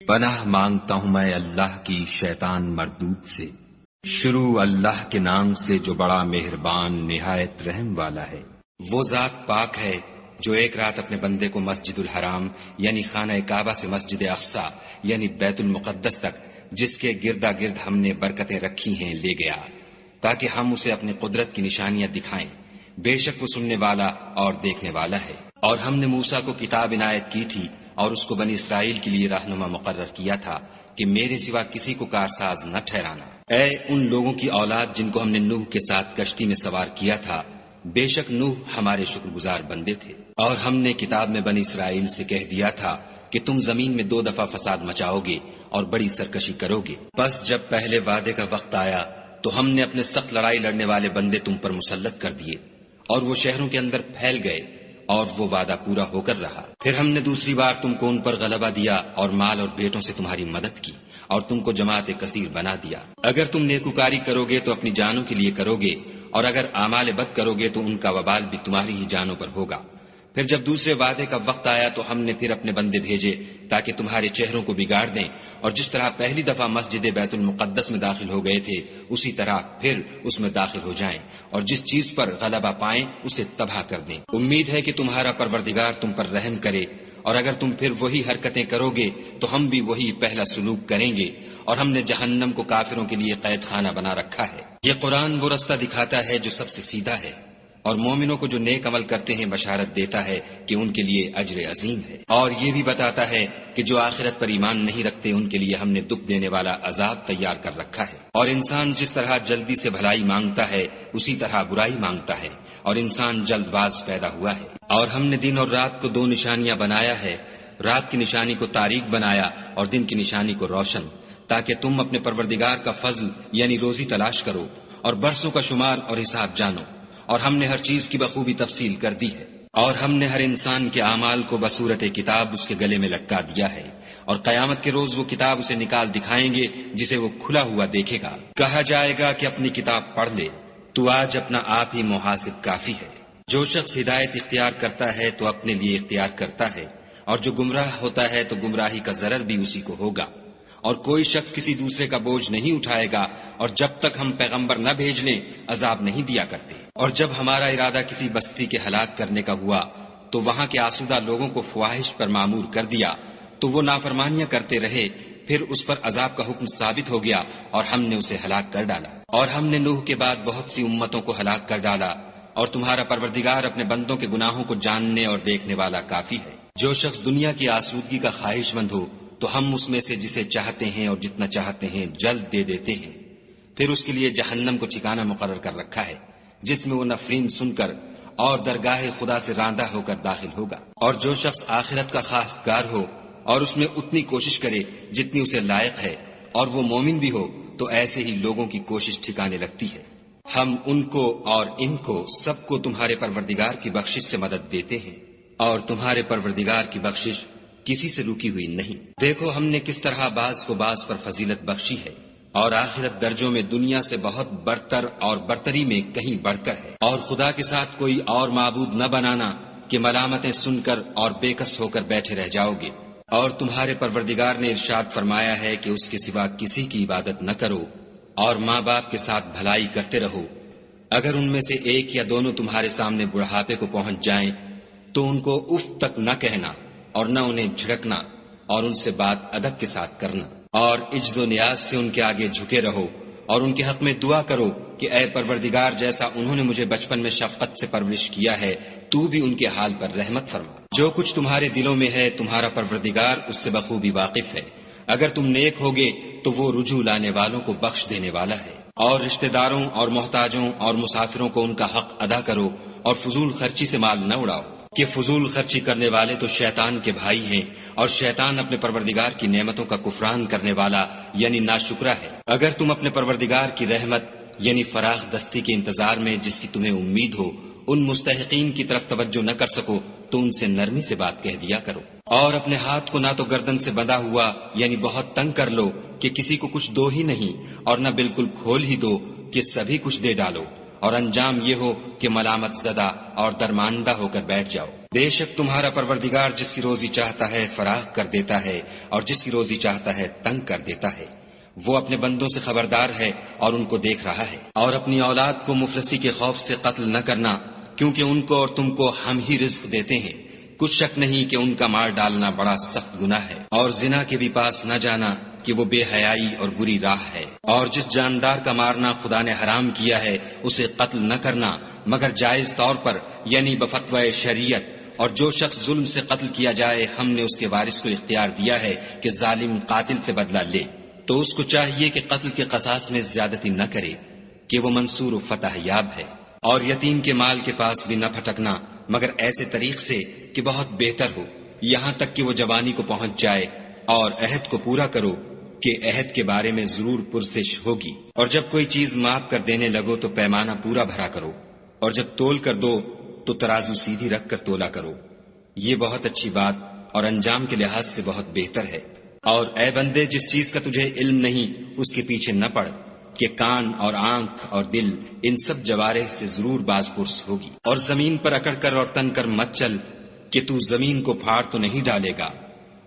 پناہ مانگتا ہوں میں اللہ کی شیطان مردود سے۔ شروع اللہ کے نام سے جو بڑا مہربان نہایت رحم والا ہے۔ وہ ذات پاک ہے جو ایک رات اپنے بندے کو مسجد الحرام یعنی خانہ کعبہ سے مسجد اقصی یعنی بیت المقدس تک جس کے گردا گرد ہم نے برکتیں رکھی ہیں لے گیا تاکہ ہم اسے اپنی قدرت کی نشانیاں دکھائیں۔ بے شک وہ سننے والا اور دیکھنے والا ہے۔ اور ہم نے موسیٰ کو کتاب عنایت کی تھی اور اس کو بنی اسرائیل کے لیے رہنما مقرر کیا تھا کہ میرے سوا کسی کو کارساز نہ ٹھہرانا۔ اے ان لوگوں کی اولاد جن کو ہم نے نوح کے ساتھ کشتی میں سوار کیا تھا، بے شک نوح ہمارے شکر گزار بندے تھے۔ اور ہم نے کتاب میں بنی اسرائیل سے کہہ دیا تھا کہ تم زمین میں 2 دفعہ فساد مچاؤ گے اور بڑی سرکشی کرو گے۔ بس جب پہلے وعدے کا وقت آیا تو ہم نے اپنے سخت لڑائی لڑنے والے بندے تم پر مسلط کر دیے اور وہ شہروں کے اندر پھیل گئے اور وہ وعدہ پورا ہو کر رہا۔ پھر ہم نے دوسری بار تم کو ان پر غلبہ دیا اور مال اور بیٹوں سے تمہاری مدد کی اور تم کو جماعت کثیر بنا دیا۔ اگر تم نیکوکاری کرو گے تو اپنی جانوں کے لیے کرو گے اور اگر اعمال بد کرو گے تو ان کا وبال بھی تمہاری ہی جانوں پر ہوگا۔ پھر جب دوسرے وعدے کا وقت آیا تو ہم نے پھر اپنے بندے بھیجے تاکہ تمہارے چہروں کو بگاڑ دیں، اور جس طرح پہلی دفعہ مسجد بیت المقدس میں داخل ہو گئے تھے اسی طرح پھر اس میں داخل ہو جائیں، اور جس چیز پر غلبہ پائیں اسے تباہ کر دیں۔ امید ہے کہ تمہارا پروردگار تم پر رحم کرے، اور اگر تم پھر وہی حرکتیں کرو گے تو ہم بھی وہی پہلا سلوک کریں گے، اور ہم نے جہنم کو کافروں کے لیے قید خانہ بنا رکھا ہے۔ یہ قرآن وہ رستہ دکھاتا ہے جو سب سے سیدھا ہے، اور مومنوں کو جو نیک عمل کرتے ہیں بشارت دیتا ہے کہ ان کے لیے اجر عظیم ہے، اور یہ بھی بتاتا ہے کہ جو آخرت پر ایمان نہیں رکھتے ان کے لیے ہم نے دکھ دینے والا عذاب تیار کر رکھا ہے۔ اور انسان جس طرح جلدی سے بھلائی مانگتا ہے اسی طرح برائی مانگتا ہے، اور انسان جلد باز پیدا ہوا ہے۔ اور ہم نے دن اور رات کو 2 نشانیاں بنایا ہے، رات کی نشانی کو تاریک بنایا اور دن کی نشانی کو روشن، تاکہ تم اپنے پروردگار کا فضل یعنی روزی تلاش کرو اور برسوں کا شمار اور حساب جانو۔ اور ہم نے ہر چیز کی بخوبی تفصیل کر دی ہے، اور ہم نے ہر انسان کے اعمال کو بصورت کتاب اس کے گلے میں لٹکا دیا ہے، اور قیامت کے روز وہ کتاب اسے نکال دکھائیں گے جسے وہ کھلا ہوا دیکھے گا۔ کہا جائے گا کہ اپنی کتاب پڑھ لے، تو آج اپنا آپ ہی محاسب کافی ہے۔ جو شخص ہدایت اختیار کرتا ہے تو اپنے لیے اختیار کرتا ہے، اور جو گمراہ ہوتا ہے تو گمراہی کا ضرر بھی اسی کو ہوگا۔ اور کوئی شخص کسی دوسرے کا بوجھ نہیں اٹھائے گا، اور جب تک ہم پیغمبر نہ بھیج لیں عذاب نہیں دیا کرتے۔ اور جب ہمارا ارادہ کسی بستی کے ہلاک کرنے کا ہوا تو وہاں کے آسودہ لوگوں کو فواہش پر معمور کر دیا تو وہ نافرمانیاں کرتے رہے، پھر اس پر عذاب کا حکم ثابت ہو گیا اور ہم نے اسے ہلاک کر ڈالا۔ اور ہم نے نوح کے بعد بہت سی امتوں کو ہلاک کر ڈالا، اور تمہارا پروردگار اپنے بندوں کے گناہوں کو جاننے اور دیکھنے والا کافی ہے۔ جو شخص دنیا کی آسودگی کا خواہش مند ہو تو ہم اس میں سے جسے چاہتے ہیں اور جتنا چاہتے ہیں جلد دے دیتے ہیں، پھر اس کے لیے جہنم کو ٹھکانہ مقرر کر رکھا ہے جس میں وہ نفرین سن کر اور درگاہ خدا سے راندہ ہو کر داخل ہوگا۔ اور جو شخص آخرت کا خواستگار ہو اور اس میں اتنی کوشش کرے جتنی اسے لائق ہے اور وہ مومن بھی ہو تو ایسے ہی لوگوں کی کوشش ٹھکانے لگتی ہے۔ ہم ان کو اور ان کو سب کو تمہارے پروردگار کی بخشش سے مدد دیتے ہیں، اور تمہارے پروردگار کی بخشش کسی سے رکی ہوئی نہیں۔ دیکھو ہم نے کس طرح بعض کو بعض پر فضیلت بخشی ہے، اور آخرت درجوں میں دنیا سے بہت برتر اور برتری میں کہیں بڑھ کر ہے۔ اور خدا کے ساتھ کوئی اور معبود نہ بنانا کہ ملامتیں سن کر اور بے کس ہو کر بیٹھے رہ جاؤ گے۔ اور تمہارے پروردگار نے ارشاد فرمایا ہے کہ اس کے سوا کسی کی عبادت نہ کرو، اور ماں باپ کے ساتھ بھلائی کرتے رہو۔ اگر ان میں سے ایک یا دونوں تمہارے سامنے بڑھاپے کو پہنچ جائیں تو ان کو اف تک نہ کہنا اور نہ انہیں جھڑکنا، اور ان سے بات ادب کے ساتھ کرنا، اور عجز و نیاز سے ان کے آگے جھکے رہو، اور ان کے حق میں دعا کرو کہ اے پروردگار جیسا انہوں نے مجھے بچپن میں شفقت سے پرورش کیا ہے تو بھی ان کے حال پر رحمت فرما۔ جو کچھ تمہارے دلوں میں ہے تمہارا پروردگار اس سے بخوبی واقف ہے۔ اگر تم نیک ہوگے تو وہ رجوع لانے والوں کو بخش دینے والا ہے۔ اور رشتہ داروں اور محتاجوں اور مسافروں کو ان کا حق ادا کرو، اور فضول خرچی سے مال نہ اڑاؤ، کہ فضول خرچی کرنے والے تو شیطان کے بھائی ہیں، اور شیطان اپنے پروردگار کی نعمتوں کا کفران کرنے والا یعنی ناشکرا ہے۔ اگر تم اپنے پروردگار کی رحمت یعنی فراخ دستی کے انتظار میں جس کی تمہیں امید ہو ان مستحقین کی طرف توجہ نہ کر سکو تو ان سے نرمی سے بات کہہ دیا کرو، اور اپنے ہاتھ کو نہ تو گردن سے بندھا ہوا یعنی بہت تنگ کر لو کہ کسی کو کچھ دو ہی نہیں، اور نہ بالکل کھول ہی دو کہ سبھی کچھ دے ڈالو، اور انجام یہ ہو کہ ملامت زدہ اور درماندہ ہو کر بیٹھ جاؤ۔ بے شک تمہارا پروردگار جس کی روزی چاہتا ہے فراخ کر دیتا ہے اور جس کی روزی چاہتا ہے تنگ کر دیتا ہے۔ وہ اپنے بندوں سے خبردار ہے اور ان کو دیکھ رہا ہے۔ اور اپنی اولاد کو مفلسی کے خوف سے قتل نہ کرنا، کیونکہ ان کو اور تم کو ہم ہی رزق دیتے ہیں۔ کچھ شک نہیں کہ ان کا مار ڈالنا بڑا سخت گناہ ہے۔ اور زنا کے بھی پاس نہ جانا کہ وہ بے حیائی اور بری راہ ہے۔ اور جس جاندار کا مارنا خدا نے حرام کیا ہے اسے قتل نہ کرنا مگر جائز طور پر، یعنی بفتوی شریعت۔ اور جو شخص ظلم سے قتل کیا جائے ہم نے اس کے وارث کو اختیار دیا ہے کہ ظالم قاتل سے بدلہ لے، تو اس کو چاہیے کہ قتل کے قصاص میں زیادتی نہ کرے کہ وہ منصور و فتح یاب ہے۔ اور یتیم کے مال کے پاس بھی نہ پھٹکنا مگر ایسے طریق سے کہ بہت بہتر ہو، یہاں تک کہ وہ جوانی کو پہنچ جائے۔ اور عہد کو پورا کرو کہ عہد کے بارے میں ضرور پرسش ہوگی۔ اور جب کوئی چیز معاف کر دینے لگو تو پیمانہ پورا بھرا کرو، اور جب تول کر دو تو ترازو سیدھی رکھ کر تولا کرو، یہ بہت اچھی بات اور انجام کے لحاظ سے بہت بہتر ہے۔ اور اے بندے، جس چیز کا تجھے علم نہیں اس کے پیچھے نہ پڑ کہ کان اور آنکھ اور دل ان سب جوارح سے ضرور باز پرس ہوگی۔ اور زمین پر اکڑ کر اور تن کر مت چل کہ تو زمین کو پھاڑ تو نہیں ڈالے گا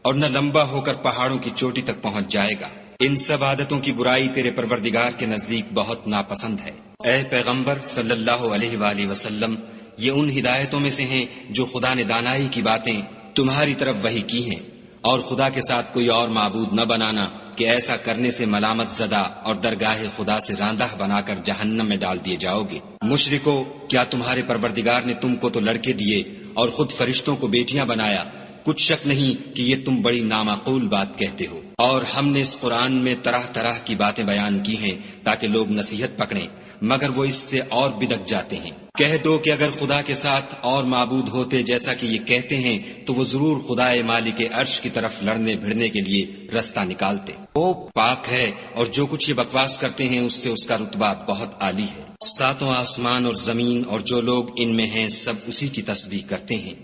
اور نہ لمبا ہو کر پہاڑوں کی چوٹی تک پہنچ جائے گا۔ ان سب عادتوں کی برائی تیرے پروردگار کے نزدیک بہت ناپسند ہے۔ اے پیغمبر صلی اللہ علیہ وآلہ وسلم، یہ ان ہدایتوں میں سے ہیں جو خدا نے دانائی کی باتیں تمہاری طرف وحی کی ہیں، اور خدا کے ساتھ کوئی اور معبود نہ بنانا کہ ایسا کرنے سے ملامت زدہ اور درگاہ خدا سے راندہ بنا کر جہنم میں ڈال دیے جاؤ گے۔ مشرکو، کیا تمہارے پروردگار نے تم کو تو لڑکے دیے اور خود فرشتوں کو بیٹیاں بنایا؟ کچھ شک نہیں کہ یہ تم بڑی نامعقول بات کہتے ہو۔ اور ہم نے اس قرآن میں طرح طرح کی باتیں بیان کی ہیں تاکہ لوگ نصیحت پکڑیں، مگر وہ اس سے اور بدک جاتے ہیں۔ کہہ دو کہ اگر خدا کے ساتھ اور معبود ہوتے جیسا کہ یہ کہتے ہیں تو وہ ضرور خدائے مالک عرش کی طرف لڑنے بھڑنے کے لیے رستہ نکالتے۔ وہ پاک ہے اور جو کچھ یہ بکواس کرتے ہیں اس سے اس کا رتبہ بہت عالی ہے۔ ساتوں آسمان اور زمین اور جو لوگ ان میں ہیں سب اسی کی تسبیح کرتے ہیں،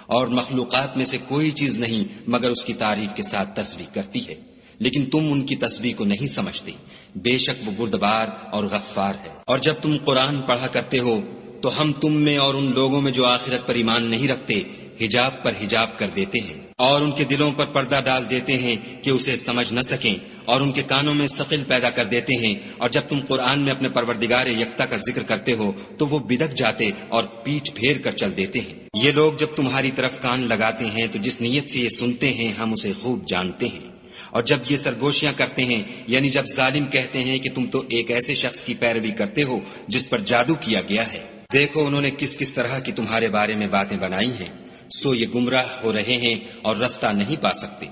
اور مخلوقات میں سے کوئی چیز نہیں مگر اس کی تعریف کے ساتھ تسبیح کرتی ہے، لیکن تم ان کی تسبیح کو نہیں سمجھتے۔ بے شک وہ بردبار اور غفار ہے۔ اور جب تم قرآن پڑھا کرتے ہو تو ہم تم میں اور ان لوگوں میں جو آخرت پر ایمان نہیں رکھتے حجاب پر حجاب کر دیتے ہیں، اور ان کے دلوں پر پردہ ڈال دیتے ہیں کہ اسے سمجھ نہ سکیں، اور ان کے کانوں میں ثقل پیدا کر دیتے ہیں۔ اور جب تم قرآن میں اپنے پروردگار یکتا کا ذکر کرتے ہو تو وہ بدک جاتے اور پیٹھ پھیر کر چل دیتے ہیں۔ یہ لوگ جب تمہاری طرف کان لگاتے ہیں تو جس نیت سے یہ سنتے ہیں ہم اسے خوب جانتے ہیں، اور جب یہ سرگوشیاں کرتے ہیں یعنی جب ظالم کہتے ہیں کہ تم تو ایک ایسے شخص کی پیروی کرتے ہو جس پر جادو کیا گیا ہے، دیکھو انہوں نے کس کس طرح کی تمہارے بارے میں باتیں بنائی ہیں، سو یہ گمراہ ہو رہے ہیں اور رستہ نہیں پا سکتے۔